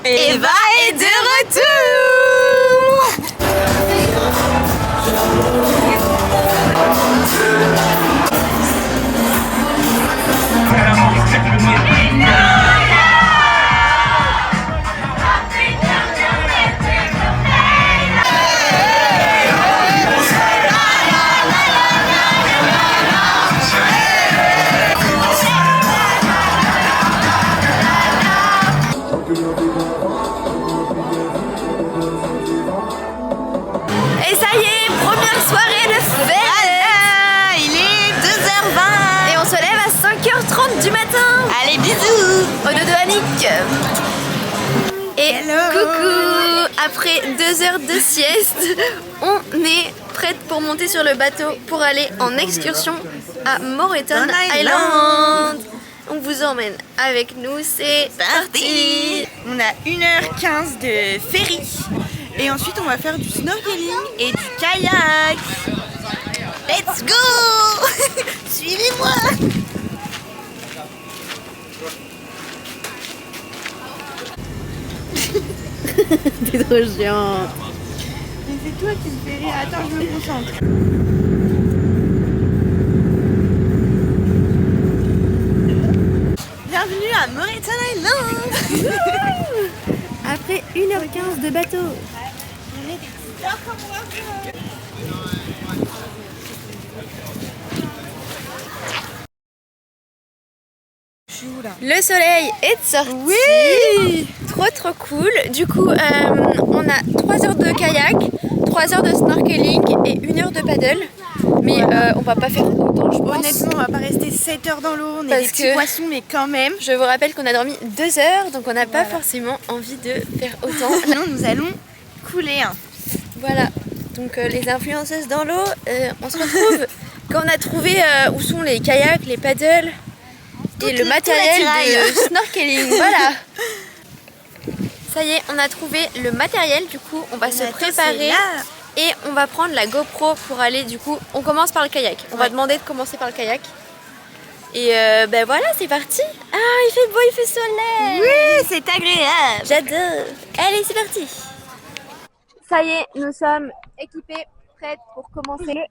Eva est de retour. Et ça y est, première soirée de fête. Voilà, il est 2h20. Et on se lève à 5h30 du matin. Allez, bisous. Au dodo Annick. Et Hello. coucou. Après 2 heures de sieste, on est prête pour monter sur le bateau pour aller en excursion à Moreton Island. On vous emmène avec nous, c'est parti. On a 1h15 de ferry. Et ensuite, on va faire du snorkeling et du kayak. Let's go. Suivez-moi. T'es trop chiant. Mais c'est toi qui me fais rire. Attends, je me concentre. Bienvenue à Moreton Island. Après 1h15 de bateau. On est des petits gars comme moi. Je suis où là? Le soleil est sorti. Oui. Trop cool. Du coup, on a 3 heures de kayak, 3 heures de snorkeling et 1 heure de paddle. Mais on va pas faire autant, je pense. Honnêtement, on va pas rester 7 heures dans l'eau. On est Parce des petits que- poissons, mais quand même. Je vous rappelle qu'on a dormi 2 heures, donc on n'a pas forcément envie de faire autant. Sinon, nous allons couler. Hein. Voilà. Donc les influenceuses dans l'eau, on se retrouve quand on a trouvé où sont les kayaks, les paddles et le matériel de snorkeling. Voilà. Ça y est, on a trouvé le matériel. Du coup, on va se préparer. Et on va prendre la GoPro pour aller, du coup, on commence par le kayak. On va demander de commencer par le kayak. Et ben voilà, c'est parti. Ah, il fait beau, il fait soleil. Oui, c'est agréable. J'adore. Allez, c'est parti. Ça y est, nous sommes équipés, prêtes pour commencer le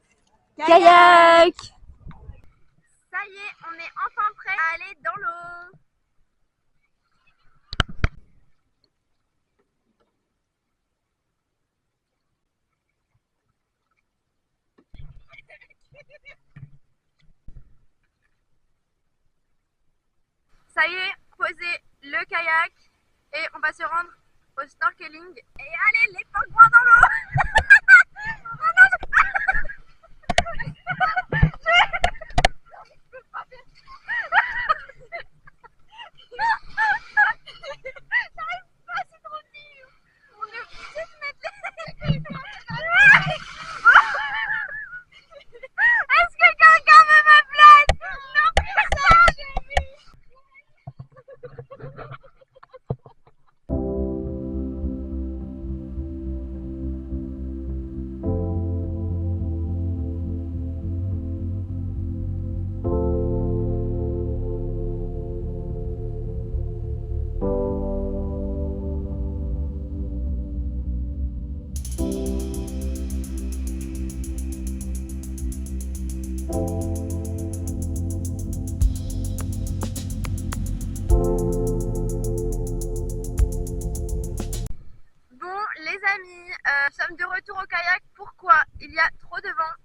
kayak. Ça y est, on est enfin prêts à aller dans l'eau. Ça y est, posez le kayak et on va se rendre au snorkeling. Et allez, les pingouins dans l'eau. Est-ce que quelqu'un veut ma place? Non, personne. Bon les amis, nous sommes de retour au kayak. Pourquoi? Il y a trop de vent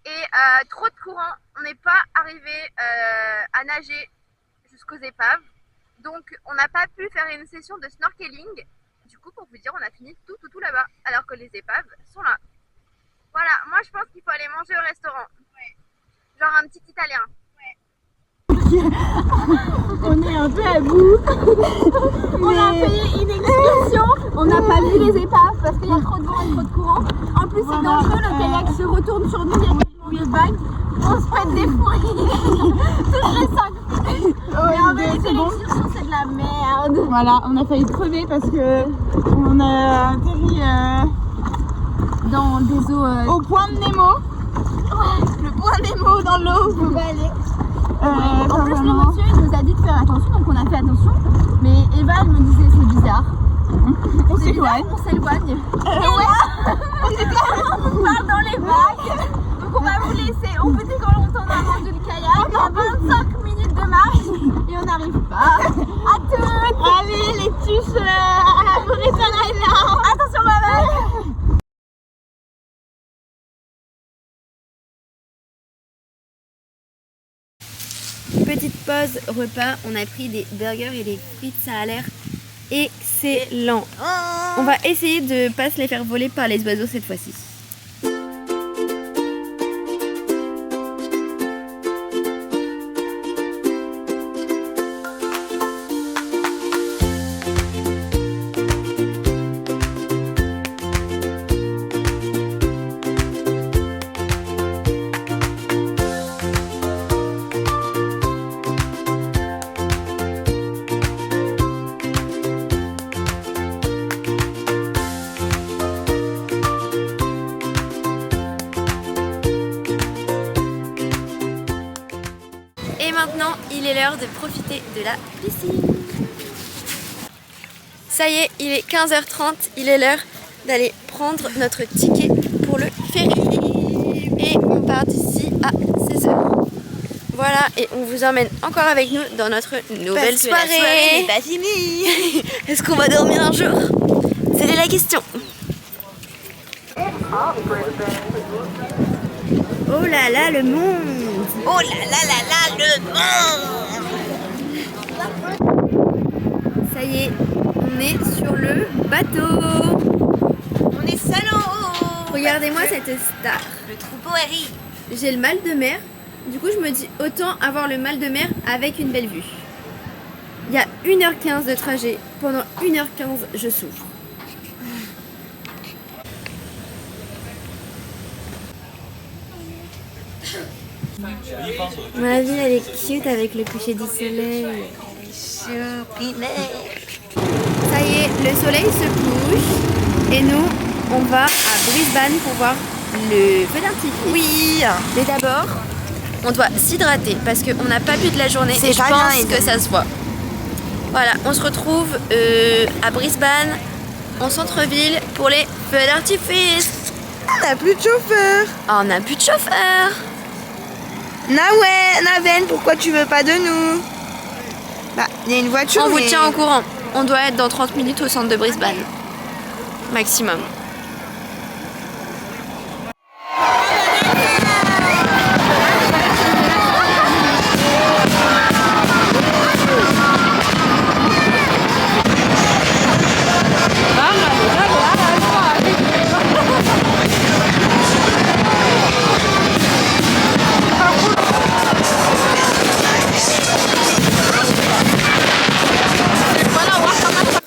et trop de courant. On n'est pas arrivé à nager jusqu'aux épaves. Donc on n'a pas pu faire une session de snorkeling. Du coup, pour vous dire, on a fini tout là-bas, alors que les épaves sont là. Voilà, moi je pense qu'il faut aller manger au restaurant. Genre un petit italien. On est un peu à bout. On a payé une excursion. On n'a pas vu les épaves parce qu'il y a trop de vent et trop de courant. En plus, c'est dangereux. Le kayak se retourne sur nous. Il y a des vagues. On se prête des fouilles. Toutes les 5. Et en fait, l'excursion, c'est de la merde. Voilà, on a failli crever parce que on a atterri Dans des eaux. au point de Nemo. Le point Nemo dans l'eau, vous pouvez aller. En plus, le monsieur il nous a dit de faire attention, donc on a fait attention. Mais Eva, elle me disait c'est bizarre. là, on s'éloigne. On part dans les vagues. Donc on va vous laisser. On peut dire quand on tourne avant du kayak. On a 25 minutes de marche et on n'arrive pas. À toutes. Allez les tuches, vous réparez là. Attention maman. Petite pause repas, on a pris des burgers et des frites, ça a l'air excellent. On va essayer de pas se les faire voler par les oiseaux cette fois-ci. Et maintenant, il est l'heure de profiter de la piscine. Ça y est, il est 15h30, il est l'heure d'aller prendre notre ticket pour le ferry. Et on part d'ici à 16h. Voilà, et on vous emmène encore avec nous dans notre nouvelle soirée. La soirée n'est pas finie. Est-ce qu'on va dormir un jour? C'était la question. Oh là là, le monde! Oh là là là là, le monde. Ça y est, on est sur le bateau. On est salauds. Regardez-moi cette star. Le troupeau arrive. J'ai le mal de mer. Du coup, je me dis autant avoir le mal de mer avec une belle vue. Il y a 1h15 de trajet. Pendant 1h15, je souffre. Ma vie, elle est cute avec le coucher du soleil. Ça y est, le soleil se couche. Et nous, on va à Brisbane pour voir le feu d'artifice. Oui. Mais d'abord, on doit s'hydrater parce qu'on n'a pas bu de la journée C'est et je pas pense bien, que ça se voit. Voilà, on se retrouve à Brisbane, en centre-ville, pour les feux d'artifice. On n'a plus de chauffeur. Ah, on n'a plus de chauffeur. Naven, pourquoi tu veux pas de nous? Bah, il y a une voiture. On vous mais... tient au courant. On doit être dans 30 minutes au centre de Brisbane. Maximum.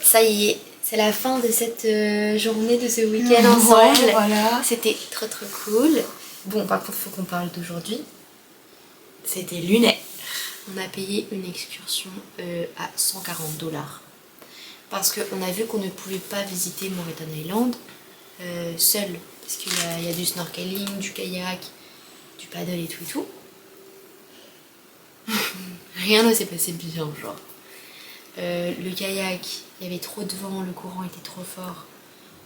Ça y est, c'est la fin de cette journée, de ce week-end ensemble. Ouais, voilà. C'était trop cool. Bon, par contre, faut qu'on parle d'aujourd'hui. C'était lunaire. On a payé une excursion à 140 $. Parce qu'on a vu qu'on ne pouvait pas visiter Moreton Island seul. Parce qu'il y a du snorkeling, du kayak, du paddle et tout. Rien ne s'est passé bien, genre. Le kayak, il y avait trop de vent, le courant était trop fort.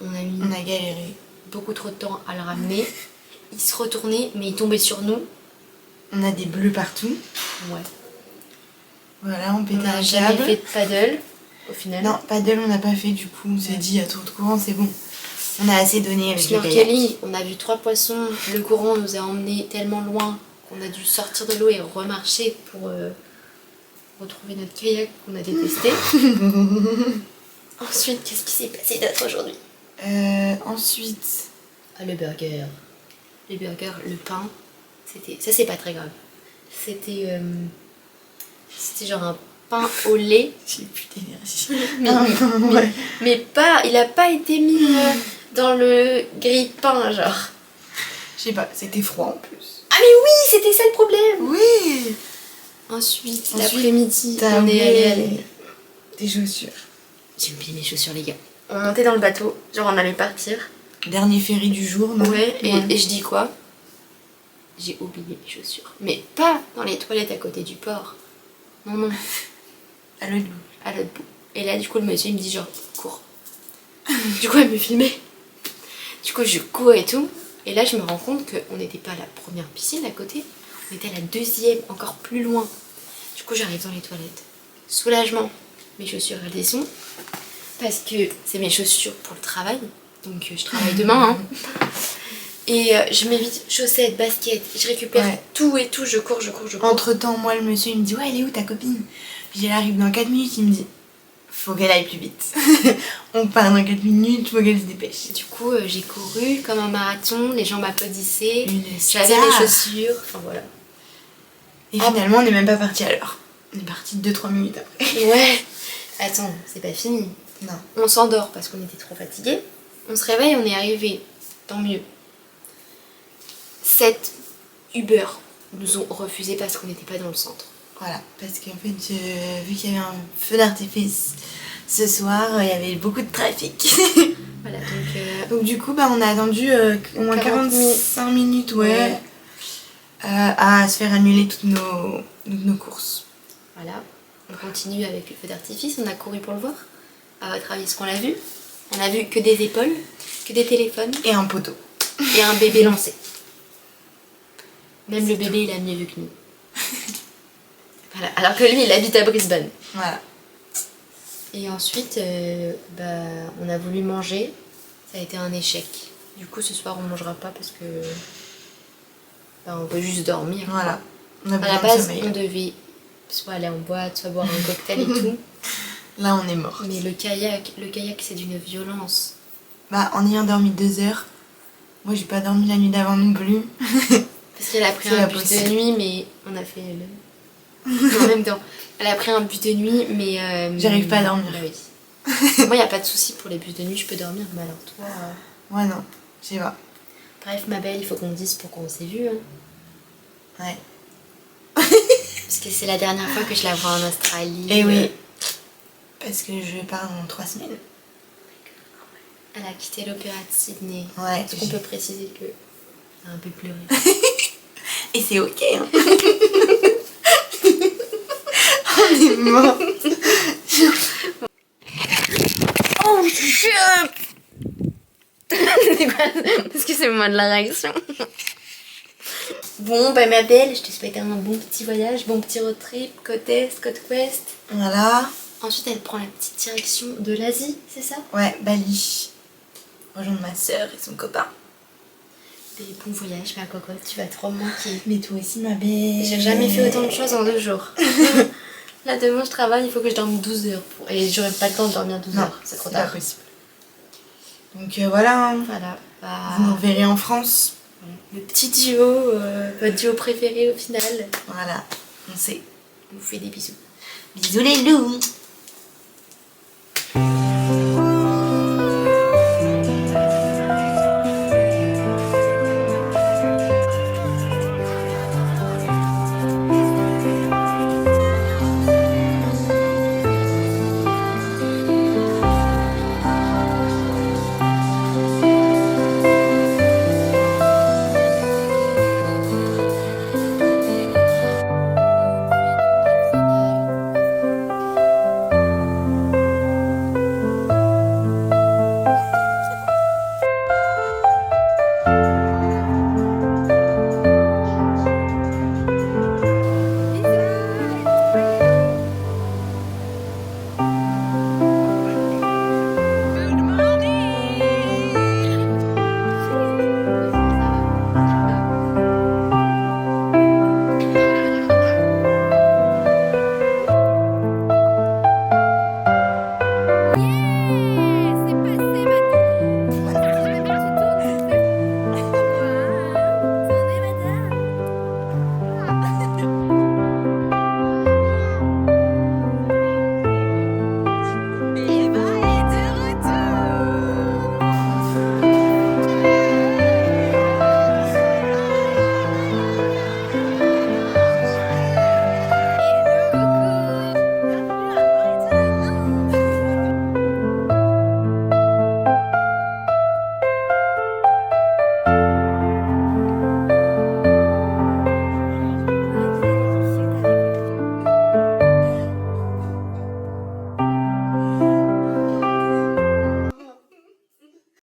On a galéré. beaucoup trop de temps à le ramener. Il se retournait, mais il tombait sur nous. On a des bleus partout. Ouais. Voilà, on pétait On n'a un jamais câble. fait de paddle, au final. Non, paddle on n'a pas fait du coup. On s'est dit, il y a trop de courant, c'est bon. On a assez donné avec le kayak. Snorkeling, on a vu 3 poissons. Le courant nous a emmenés tellement loin qu'on a dû sortir de l'eau et remarcher pour retrouver notre kayak qu'on a détesté. Ensuite, qu'est-ce qui s'est passé d'autre aujourd'hui? Ensuite, Le burger. Les burgers, le pain, ça c'est pas très grave. C'était genre un pain au lait. j'ai plus d'énergie. Mais pas, il a pas été mis dans le grille-pain, genre. Je sais pas, c'était froid en plus. Ah mais oui, c'était ça le problème. Oui. Ensuite l'après-midi, t'as on est allé oublié tes chaussures. J'ai oublié mes chaussures, les gars. On montait dans le bateau, genre on allait partir. Dernier ferry du jour, non? Ouais, et je dis quoi? J'ai oublié mes chaussures. Mais pas dans les toilettes à côté du port. Non. À l'autre bout. À l'autre bout. Et là, du coup, le monsieur, il me dit genre, cours. Du coup, elle me filmait. Du coup, je cours et tout. Et là, je me rends compte qu'on n'était pas à la première piscine à côté. On était à la deuxième, encore plus loin. Du coup, j'arrive dans les toilettes. Soulagement. Mes chaussures, elles descendent. Parce que c'est mes chaussures pour le travail. Donc, je travaille demain. Hein. Et je mets vite chaussettes, baskets. Je récupère tout et tout. Je cours. Entre temps, moi, le monsieur, il me dit ouais, elle est où ta copine? Puis elle arrive dans 4 minutes, il me dit faut qu'elle aille plus vite. On part dans 4 minutes, faut qu'elle se dépêche. Du coup, j'ai couru comme un marathon, les gens m'applaudissaient, j'avais mes chaussures, enfin voilà. Et finalement, on n'est même pas parti à l'heure. On est parti 2-3 minutes après. Ouais, attends, c'est pas fini. Non. On s'endort parce qu'on était trop fatigués. On se réveille, on est arrivé, tant mieux. 7 Uber nous ont refusé parce qu'on n'était pas dans le centre. Voilà, parce qu'en fait, vu qu'il y avait un feu d'artifice ce soir, il y avait beaucoup de trafic. Voilà, donc du coup, on a attendu au moins 45 minutes à se faire annuler toutes nos courses. Voilà, on continue avec le feu d'artifice, on a couru pour le voir. À votre avis, ce qu'on a vu? On a vu que des épaules, que des téléphones. Et un poteau. Et un bébé lancé. Même le bébé, il a mieux vu que nous. Voilà, alors que lui, il habite à Brisbane. Voilà. Et ensuite, on a voulu manger. Ça a été un échec. Du coup, ce soir, on mangera pas parce que on veut juste dormir. Voilà. À la base, on devait soit aller en boîte, soit boire un cocktail et tout. Là, on est mort. Mais le kayak, c'est d'une violence. En ayant dormi 2 heures, moi, j'ai pas dormi la nuit d'avant non plus. Parce qu'elle a pris un bus de nuit, mais on a fait en même temps. Elle a pris un bus de nuit, mais... J'arrive pas à dormir. Bah oui. Moi, y a pas de souci pour les bus de nuit, je peux dormir. Mais alors toi... Ouais, non, je sais pas. Bref, ma belle, il faut qu'on dise pourquoi on s'est vu. Hein. Ouais. Parce que c'est la dernière fois que je la vois en Australie. Et oui. Parce que je pars dans 3 semaines. Elle a quitté l'opéra de Sydney. Ouais. Est-ce qu'on peut préciser que... Elle a un peu pleuré. Et c'est ok, hein. On est mort. Oh shit. Excusez-moi de la réaction. Bon, ma belle, je te souhaite un bon petit voyage, bon petit road trip, côte est, côte ouest. Voilà. Ensuite, elle prend la petite direction de l'Asie, c'est ça? Ouais, Bali. Rejoindre ma soeur et son copain. Des bons voyages, ma cocotte, tu vas trop me manquer. Mais toi aussi, ma belle. J'ai jamais fait autant de choses en 2 jours. Là, demain, je travaille, il faut que je dorme 12 heures. Et j'aurai pas le temps de dormir 12 heures, c'est trop tard. Pas possible. Donc voilà. Hein. Voilà. Vous nous reverrez en France. Le petit duo, votre duo préféré au final. Voilà, on sait. On vous fait des bisous. Bisous les loups.